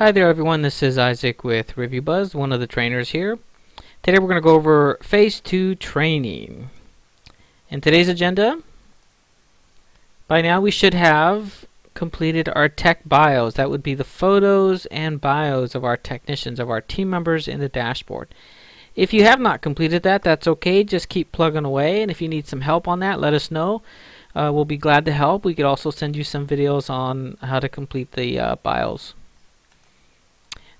Hi there everyone, this is Isaac with ReviewBuzz, one of the trainers here. Today we're going to go over Phase 2 training. In today's agenda, by now we should have completed our tech bios. That would be the photos and bios of our technicians, of our team members in the dashboard. If you have not completed that, that's okay, just keep plugging away, and if you need some help on that, let us know. We'll be glad to help. We could also send you some videos on how to complete the bios.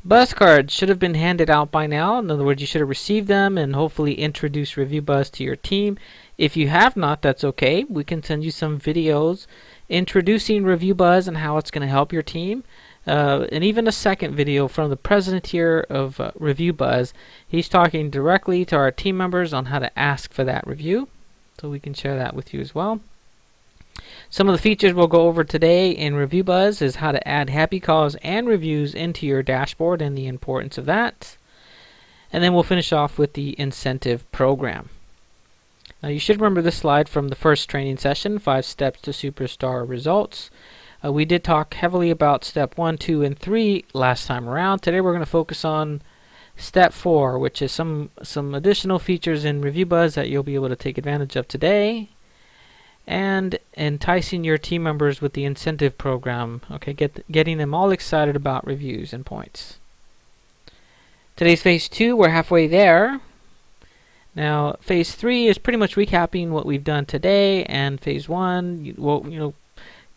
BuzzCards should have been handed out by now. In other words, you should have received them and hopefully introduced ReviewBuzz to your team. If you have not, that's okay. We can send you some videos introducing ReviewBuzz and how it's going to help your team. And even a second video from the president here of ReviewBuzz. He's talking directly to our team members on how to ask for that review. So we can share that with you as well. Some of the features we'll go over today in ReviewBuzz is how to add happy calls and reviews into your dashboard and the importance of that. And then we'll finish off with the incentive program. Now you should remember this slide from the first training session, 5 steps to superstar results. We did talk heavily about step 1, 2, and 3 last time around. Today we're going to focus on step 4, which is some additional features in ReviewBuzz that you'll be able to take advantage of today. And enticing your team members with the incentive program, okay, getting them all excited about reviews and points. Today's phase 2, we're halfway there. Now phase 3 is pretty much recapping what we've done today, and phase 1,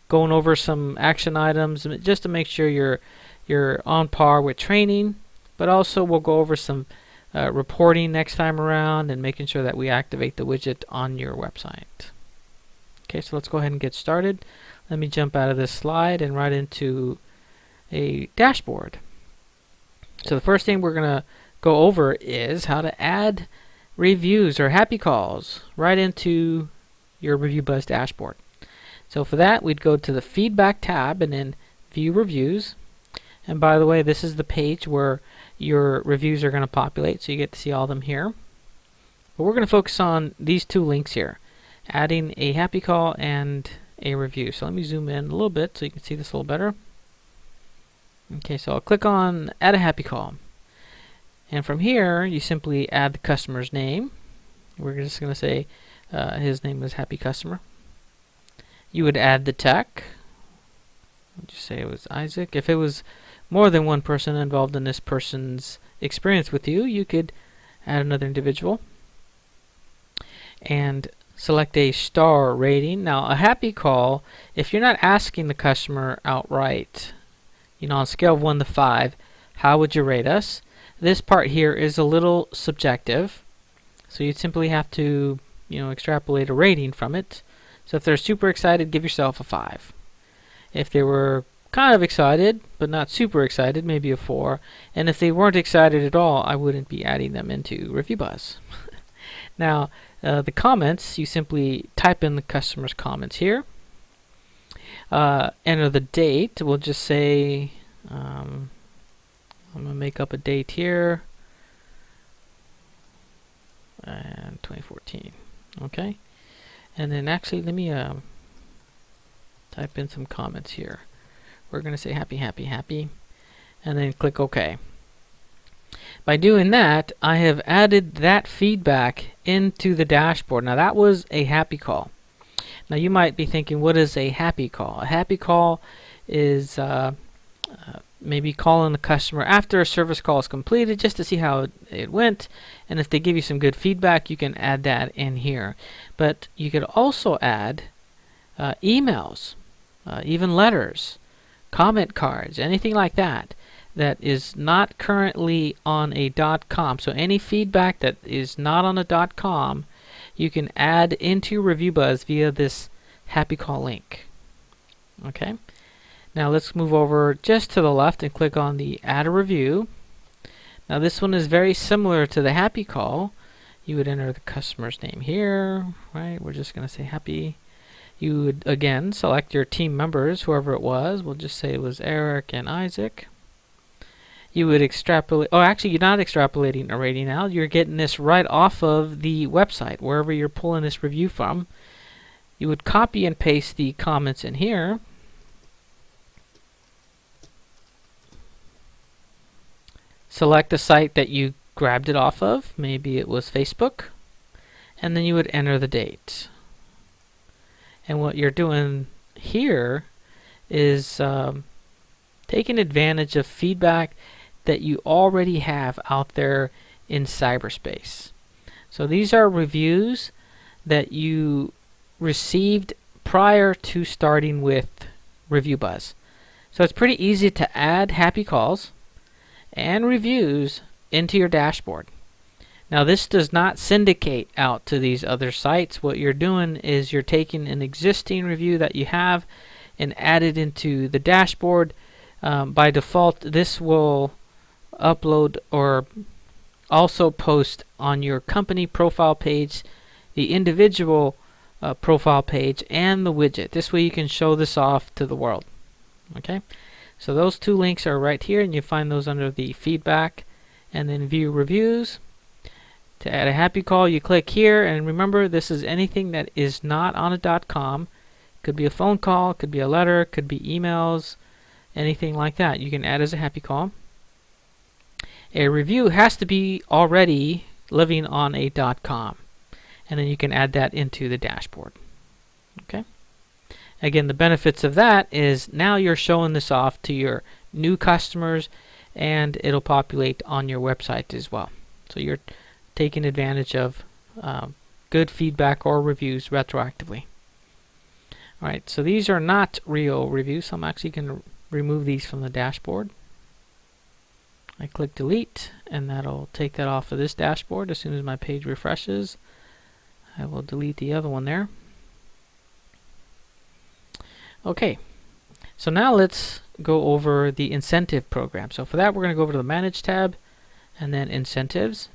going over some action items just to make sure you're on par with training, but also we'll go over some reporting next time around and making sure that we activate the widget on your website. Okay, so let's go ahead and get started. Let me jump out of this slide and right into a dashboard. So the first thing we're going to go over is how to add reviews or happy calls right into your ReviewBuzz dashboard. So for that, we'd go to the Feedback tab and then View Reviews. And by the way, this is the page where your reviews are going to populate, so you get to see all of them here. But we're going to focus on these 2 links here. Adding a happy call and a review. So let me zoom in a little bit so you can see this a little better. Okay, so I'll click on Add a Happy Call. And from here, you simply add the customer's name. We're just going to say his name is Happy Customer. You would add the tech. Just say it was Isaac. If it was more than one person involved in this person's experience with you, you could add another individual. And select a star rating. Now a happy call, if you're not asking the customer outright, on a scale of 1 to 5, how would you rate us? This part here is a little subjective, so you simply have to extrapolate a rating from it. So if they're super excited, give yourself a 5. If they were kind of excited but not super excited, maybe a 4. And if they weren't excited at all, I wouldn't be adding them into ReviewBuzz. Now the comments, you simply type in the customer's comments here. Enter the date. We'll just say, I'm going to make up a date here, and 2014. Okay, and then actually let me type in some comments here. We're going to say happy, happy, happy, and then click OK. By doing that, I have added that feedback into the dashboard. Now that was a happy call. Now you might be thinking, what is a happy call? A happy call is maybe calling the customer after a service call is completed just to see how it went, and if they give you some good feedback, you can add that in here. But you could also add emails, even letters, comment cards, anything like that that is not currently on a .com. So any feedback that is not on a .com, you can add into ReviewBuzz via this happy call link. Okay, now let's move over just to the left and click on the Add a Review. Now this one is very similar to the happy call. You would enter the customer's name here, right? We're just going to say happy. You would again select your team members, whoever it was. We'll just say it was Eric and Isaac. You would extrapolate, actually you're not extrapolating a rating now, you're getting this right off of the website, wherever you're pulling this review from. You would copy and paste the comments in here, select the site that you grabbed it off of. Maybe it was Facebook. And then you would enter the date. And what you're doing here is taking advantage of feedback that you already have out there in cyberspace. So these are reviews that you received prior to starting with ReviewBuzz. So it's pretty easy to add happy calls and reviews into your dashboard. Now this does not syndicate out to these other sites. What you're doing is you're taking an existing review that you have and add it into the dashboard. By default, this will upload or also post on your company profile page, the individual profile page, and the widget. This way you can show this off to the world. Okay, so those two links are right here, and you find those under the feedback and then view reviews. To add a happy call, you click here, and remember, this is anything that is not on a .com. Could be a phone call, could be a letter, could be emails, anything like that. You can add as a happy call. A review has to be already living on a .com, and then you can add that into the dashboard. Okay. Again, the benefits of that is now you're showing this off to your new customers, and it'll populate on your website as well. So you're taking advantage of good feedback or reviews retroactively. Alright, so these are not real reviews, so I'm actually going to remove these from the dashboard. I click delete, and that'll take that off of this dashboard. As soon as my page refreshes, I will delete the other one there. Okay, so now let's go over the incentive program. So for that, we're going to go over to the Manage tab and then Incentives.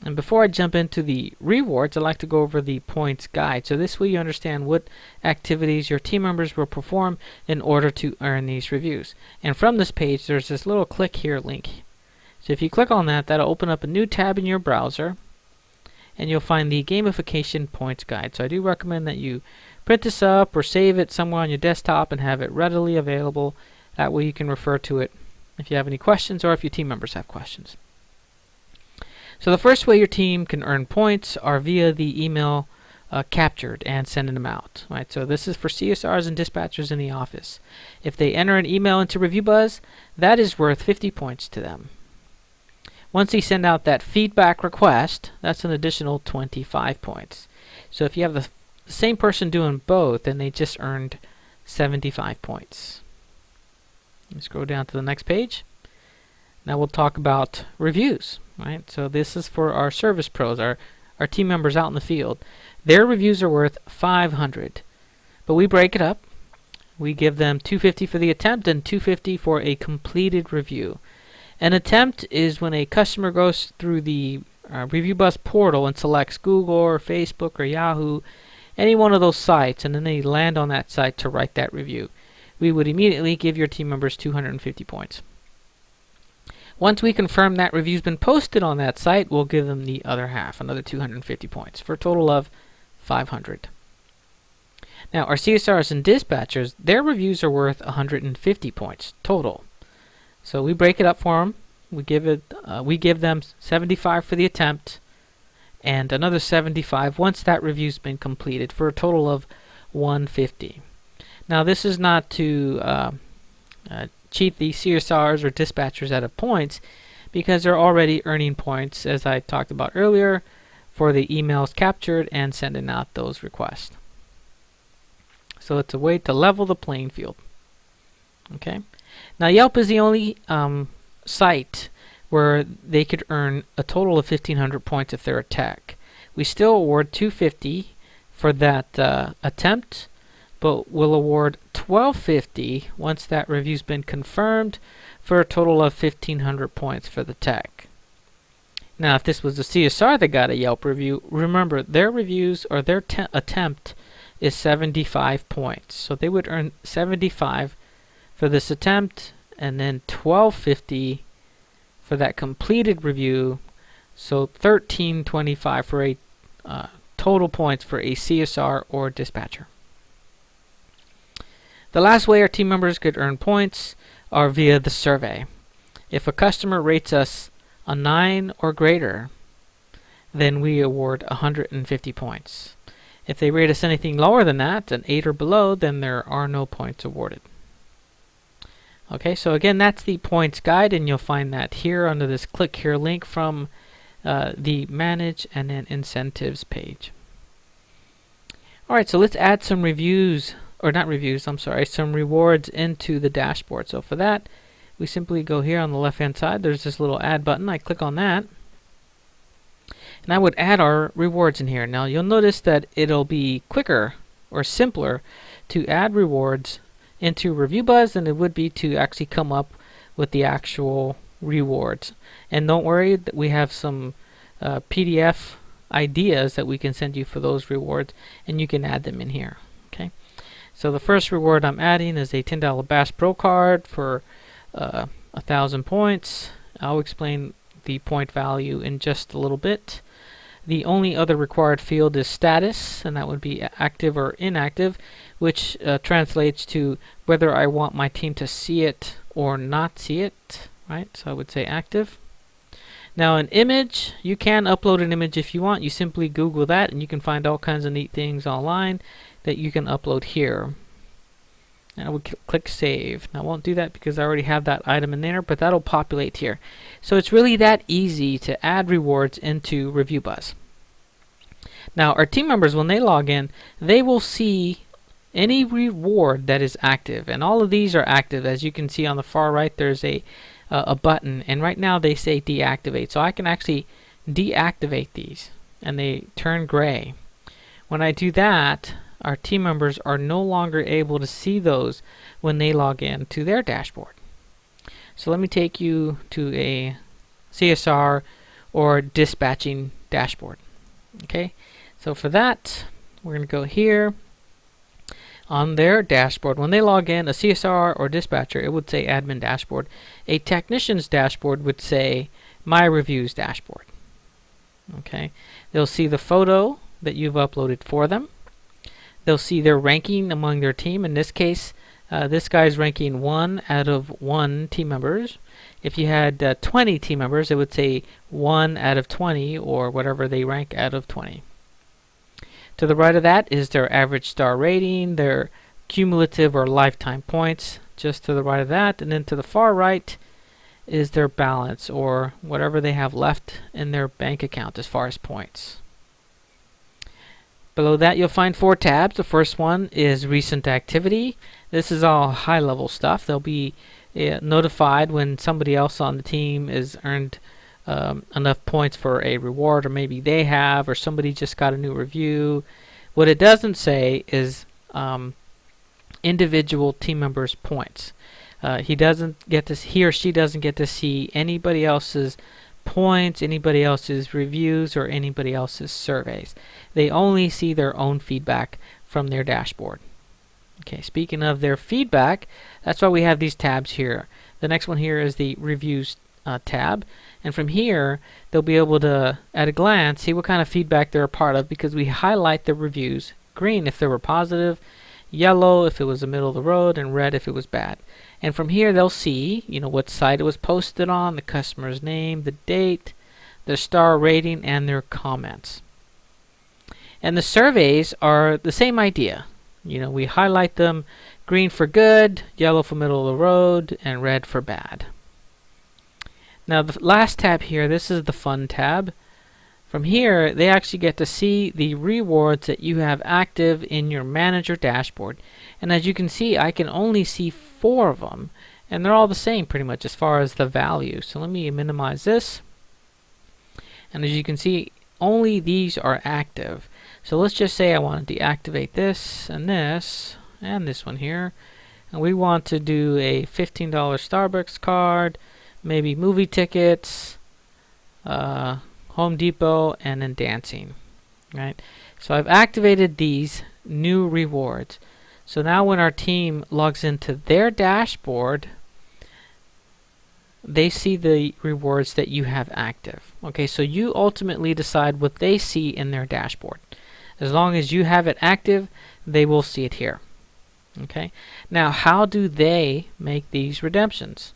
And before I jump into the rewards, I'd like to go over the points guide. So this way you understand what activities your team members will perform in order to earn these reviews. And from this page, there's this little click here link. So if you click on that, that'll open up a new tab in your browser, and you'll find the gamification points guide. So I do recommend that you print this up or save it somewhere on your desktop and have it readily available. That way you can refer to it if you have any questions or if your team members have questions. So the first way your team can earn points are via the email captured and sending them out. Right? So this is for CSRs and dispatchers in the office. If they enter an email into ReviewBuzz, that is worth 50 points to them. Once they send out that feedback request, that's an additional 25 points. So if you have the same person doing both, then they just earned 75 points. Let's scroll down to the next page. Now we'll talk about reviews. Right? So this is for our service pros, our team members out in the field. Their reviews are worth 500. But we break it up. We give them 250 for the attempt and 250 for a completed review. An attempt is when a customer goes through the ReviewBuzz portal and selects Google or Facebook or Yahoo, any one of those sites, and then they land on that site to write that review. We would immediately give your team members 250 points. Once we confirm that review's been posted on that site, we'll give them the other half, another 250 points, for a total of 500. Now, our CSRs and dispatchers, their reviews are worth 150 points total. So we break it up for them. We give them 75 for the attempt and another 75 once that review's been completed, for a total of 150. Now, this is not to cheat the CSRs or dispatchers out of points, because they're already earning points, as I talked about earlier, for the emails captured and sending out those requests. So it's a way to level the playing field. Okay. Now Yelp is the only site where they could earn a total of 1,500 points if they're a tech. We still award 250 for that attempt, but we'll award 1,250 once that review's been confirmed, for a total of 1,500 points for the tech. Now, if this was a CSR that got a Yelp review, remember their reviews or their attempt is 75 points. So they would earn 75 for this attempt and then 1,250 for that completed review. So 1,325 for a total points for a CSR or dispatcher. The last way our team members could earn points are via the survey. If a customer rates us a 9 or greater, then we award 150 points. If they rate us anything lower than that, an 8 or below, then there are no points awarded. Okay, so again, that's the points guide, and you'll find that here under this click here link from the Manage and then Incentives page. Alright, so let's add some reviews, or not reviews, I'm sorry, some rewards into the dashboard. So for that, we simply go here on the left hand side. There's this little add button. I click on that, and I would add our rewards in here. Now you'll notice that it'll be quicker or simpler to add rewards into ReviewBuzz than it would be to actually come up with the actual rewards. And don't worry, that we have some PDF ideas that we can send you for those rewards, and you can add them in here. Okay, so the first reward I'm adding is a $10 Bass Pro card for 1,000 points. I'll explain the point value in just a little bit. The only other required field is status, and that would be active or inactive, which translates to whether I want my team to see it or not see it, right? So I would say active. Now an image, you can upload an image if you want. You simply Google that, and you can find all kinds of neat things online that you can upload here. And I would click Save. Now I won't do that because I already have that item in there, but that'll populate here. So it's really that easy to add rewards into ReviewBuzz. Now our team members, when they log in, they will see any reward that is active, and all of these are active. As you can see on the far right, there's a button, and right now they say deactivate. So I can actually deactivate these, and they turn gray. When I do that, our team members are no longer able to see those when they log in to their dashboard. So let me take you to a CSR or dispatching dashboard. Okay, so for that, we're going to go here on their dashboard. When they log in, a CSR or dispatcher, it would say admin dashboard. A technician's dashboard would say my reviews dashboard. Okay, they'll see the photo that you've uploaded for them. They'll see their ranking among their team. In this case, this guy's ranking 1 out of 1 team members. If you had 20 team members, it would say 1 out of 20, or whatever they rank out of 20. To the right of that is their average star rating, their cumulative or lifetime points, just to the right of that. And then to the far right is their balance, or whatever they have left in their bank account as far as points. Below that, you'll find 4 tabs. The first one is recent activity. This is all high-level stuff. They'll be notified when somebody else on the team has earned enough points for a reward, or maybe they have, or somebody just got a new review. What it doesn't say is individual team members' points. He or she doesn't get to see anybody else's points, anybody else's reviews, or anybody else's surveys. They only see their own feedback from their dashboard. Okay, speaking of their feedback, that's why we have these tabs here. The next one here is the reviews tab, and from here they'll be able to, at a glance, see what kind of feedback they're a part of, because we highlight the reviews: green if they were positive, yellow if it was the middle of the road, and red if it was bad. And from here they'll see, what site it was posted on, the customer's name, the date, their star rating, and their comments. And the surveys are the same idea. We highlight them: green for good, yellow for middle of the road, and red for bad. Now the last tab here, this is the fun tab. From here, they actually get to see the rewards that you have active in your manager dashboard. And as you can see, I can only see 4 of them, and they're all the same pretty much as far as the value. So let me minimize this. And as you can see, only these are active. So let's just say I want to deactivate this, and this one here. And we want to do a $15 Starbucks card, maybe movie tickets, Home Depot, and then dancing. Right? So I've activated these new rewards. So now when our team logs into their dashboard, they see the rewards that you have active. Okay, so you ultimately decide what they see in their dashboard. As long as you have it active, they will see it here. Okay. Now, how do they make these redemptions?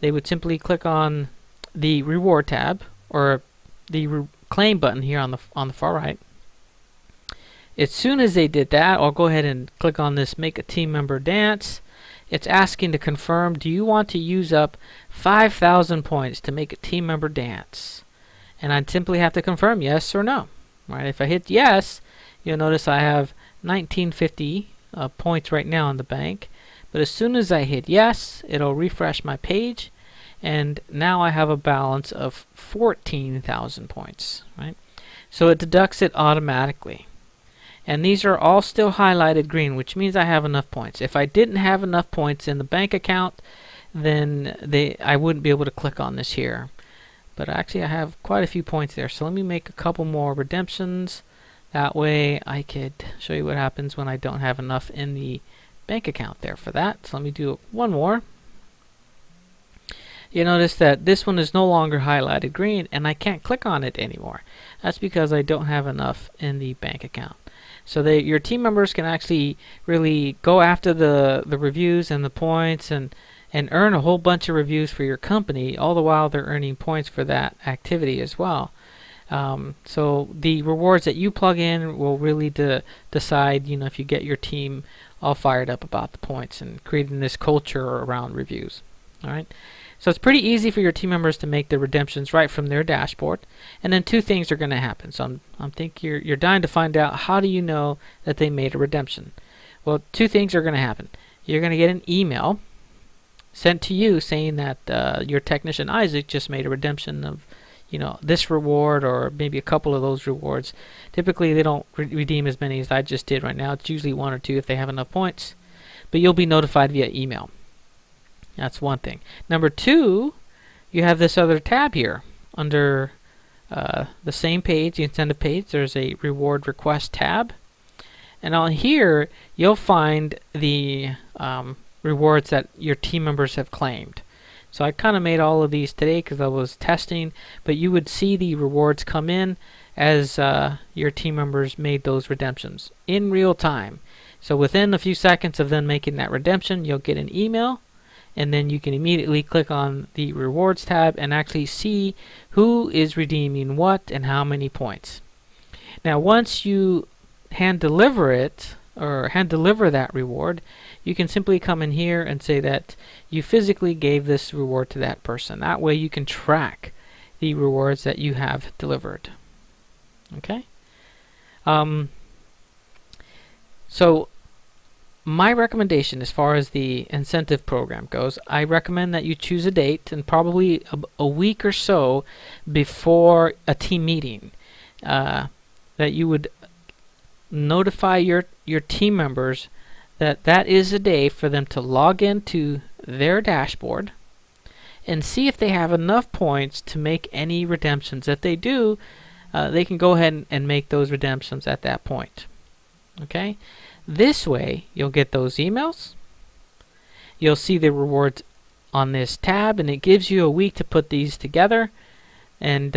They would simply click on the reward tab or the claim button here on the far right. As soon as they did that, I'll go ahead and click on this make a team member dance. It's asking to confirm, do you want to use up 5,000 points to make a team member dance? And I'd simply have to confirm yes or no. Right? If I hit yes, you'll notice I have 1950 points right now in the bank. But as soon as I hit yes, it'll refresh my page, and now I have a balance of 14,000 points. Right? So it deducts it automatically. And these are all still highlighted green, which means I have enough points. If I didn't have enough points in the bank account, then I wouldn't be able to click on this here. But actually I have quite a few points there. So let me make a couple more redemptions. That way I could show you what happens when I don't have enough in the bank account there for that. So let me do one more. You notice that this one is no longer highlighted green and I can't click on it anymore. That's because I don't have enough in the bank account. So your team members can actually really go after the reviews and the points and earn a whole bunch of reviews for your company, all the while they're earning points for that activity as well. So the rewards that you plug in will really decide, if you get your team all fired up about the points and creating this culture around reviews. All right. So it's pretty easy for your team members to make the redemptions right from their dashboard. And then two things are going to happen. So I'm thinking you're dying to find out, how do you know that they made a redemption? Well, two things are going to happen. You're going to get an email sent to you saying that your technician Isaac just made a redemption of this reward, or maybe a couple of those rewards. Typically they don't redeem as many as I just did right now. It's usually one or two if they have enough points. But you'll be notified via email. That's one thing. Number two, you have this other tab here under the same page, the incentive page. There's a reward request tab, and on here you'll find the rewards that your team members have claimed. So I kind of made all of these today because I was testing, but you would see the rewards come in as your team members made those redemptions in real time. So within a few seconds of them making that redemption, you'll get an email, and then you can immediately click on the rewards tab and actually see who is redeeming what and how many points. Now once you hand deliver it, or hand deliver that reward, you can simply come in here and say that you physically gave this reward to that person. That way you can track the rewards that you have delivered. Okay? So my recommendation as far as the incentive program goes, I recommend that you choose a date, and probably a week or so before a team meeting, that you would notify your team members that that is a day for them to log into their dashboard and see if they have enough points to make any redemptions. If they do, they can go ahead and make those redemptions at that point. Okay? This way, you'll get those emails. You'll see the rewards on this tab, and it gives you a week to put these together and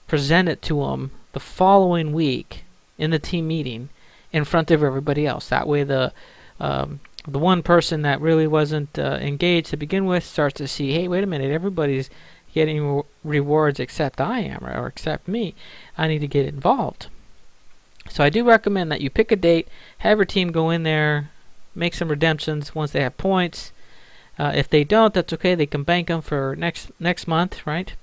present it to them the following week in the team meeting in front of everybody else. That way the one person that really wasn't engaged to begin with starts to see, hey, wait a minute, everybody's getting rewards except I am, or except me. I need to get involved. So I do recommend that you pick a date, have your team go in there, make some redemptions once they have points. If they don't, that's okay. They can bank them for next month, right?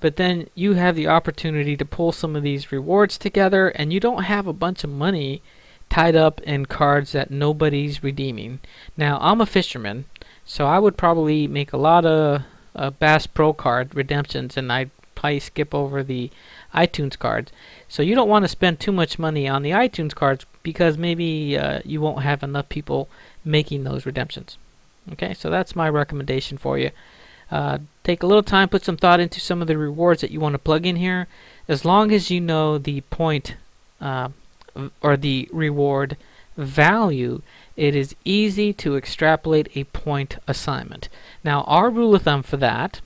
But then you have the opportunity to pull some of these rewards together, and you don't have a bunch of money tied up in cards that nobody's redeeming. Now, I'm a fisherman, so I would probably make a lot of Bass Pro card redemptions, and I'd probably skip over the iTunes cards. So you don't want to spend too much money on the iTunes cards, because maybe you won't have enough people making those redemptions. Okay, so that's my recommendation for you. Take a little time, put some thought into some of the rewards that you want to plug in here. As long as you know the point or the reward value, it is easy to extrapolate a point assignment. Now, our rule of thumb for that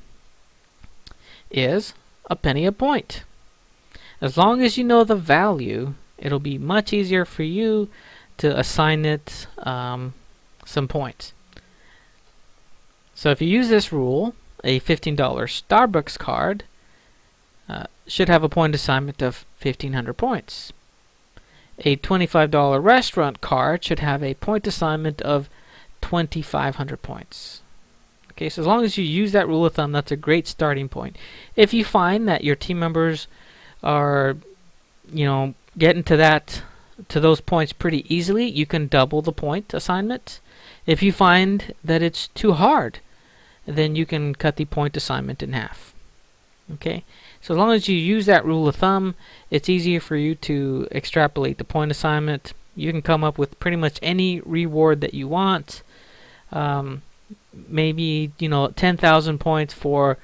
is a penny a point. As long as you know the value, it'll be much easier for you to assign it some points. So if you use this rule, a $15 Starbucks card should have a point assignment of 1,500 points. A $25 restaurant card should have a point assignment of 2,500 points. Okay, so as long as you use that rule of thumb, that's a great starting point. If you find that your team members are, getting to those points pretty easily, you can double the point assignment. If you find that it's too hard, then you can cut the point assignment in half. Okay, so as long as you use that rule of thumb, it's easier for you to extrapolate the point assignment. You can come up with pretty much any reward that you want. Maybe 10,000 points for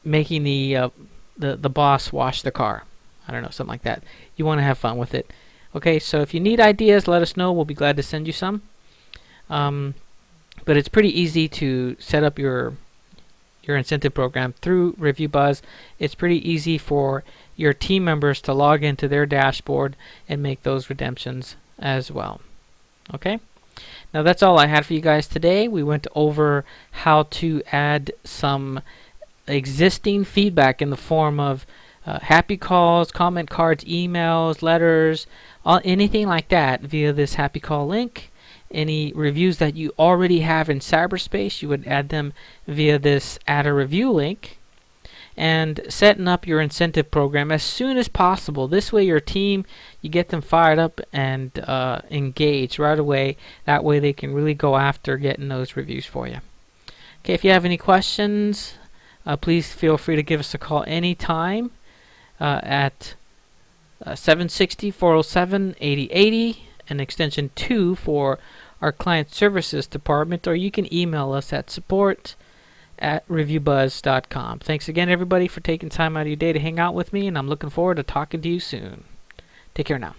making the boss wash the car. I don't know, something like that. You want to have fun with it. Okay, so if you need ideas, let us know. We'll be glad to send you some. But it's pretty easy to set up your incentive program through ReviewBuzz. It's pretty easy for your team members to log into their dashboard and make those redemptions as well. Okay? Now that's all I had for you guys today. We went over how to add some existing feedback in the form of happy calls, comment cards, emails, letters, anything like that via this happy call link. Any reviews that you already have in cyberspace, you would add them via this add a review link. And setting up your incentive program as soon as possible. This way your team, you get them fired up and engaged right away. That way they can really go after getting those reviews for you. Okay, if you have any questions, please feel free to give us a call anytime at 760-407-8080 and extension 2 for our client services department, or you can email us at support@reviewbuzz.com. Thanks again, everybody, for taking time out of your day to hang out with me, and I'm looking forward to talking to you soon. Take care now.